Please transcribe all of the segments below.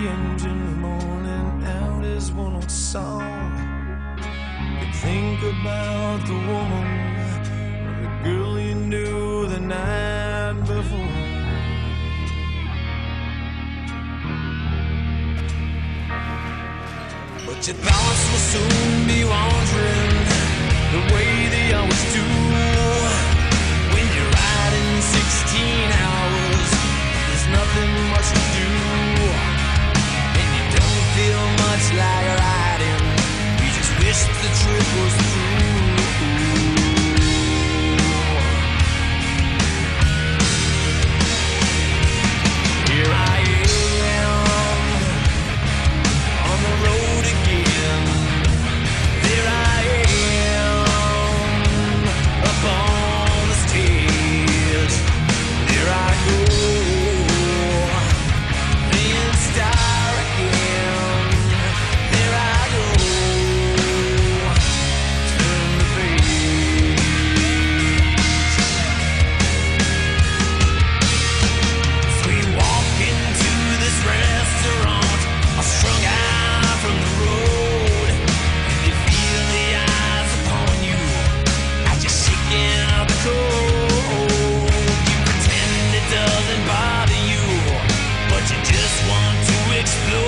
engine in the morning, out is one old song. You think about the woman or the girl you knew the night before. But your thoughts will soon be wandering the way they always do. When you're riding 16 hours, there's nothing much to do, and you don't feel much like riding. You just wish the trip was through. Here I am on the road again. There I am up on the stage. There I go, playing star again. There I go, turn the page. So we walk into this restaurant, all strung out from the road, and you feel the eyes upon you as you're shaking out the cold. You pretend it doesn't bother you, but you just want to explode.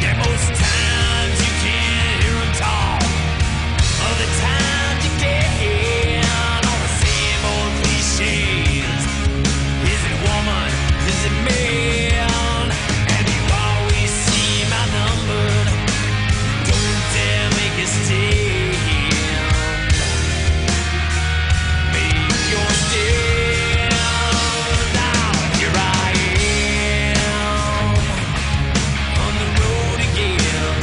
Yeah, most times you can't hear 'em talk. Other times you can, all the same old cliches. Is it woman? Is it man? And you always seem outnumbered. Don't dare make a stand. Make your stand. Now here I am on the road again.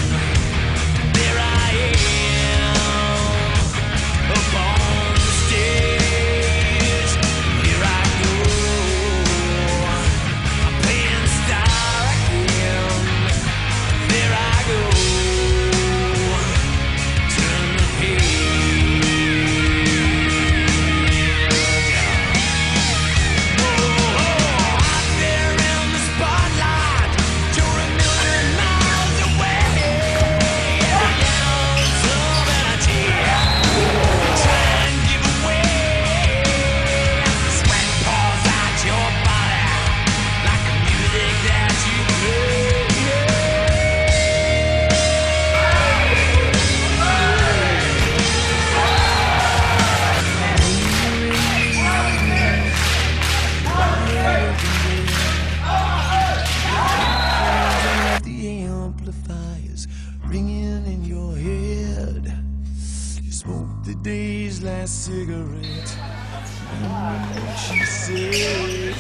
There I am up on the stage. Here I go, I'm playing star again. There I go, turn the page. Out there in the spotlight, you're a million miles away. Some energy try and give away. Sweat pours out your body like the music that you play. The amplifiers ringing in your head. You smoke the day's last cigarette. Remember what she said.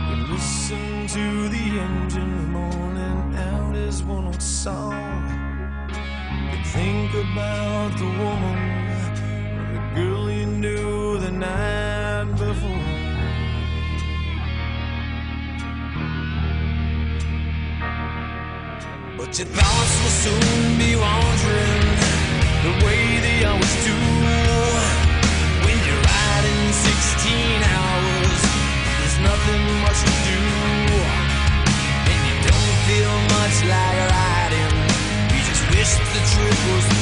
You listen to the engine moaning out his one old song. You think about the woman, the girl you knew the night before. But your thoughts will soon be wandering the way they always do. When you're riding 16 hours, there's nothing much to do, and you don't feel much like riding. You just wish the trip was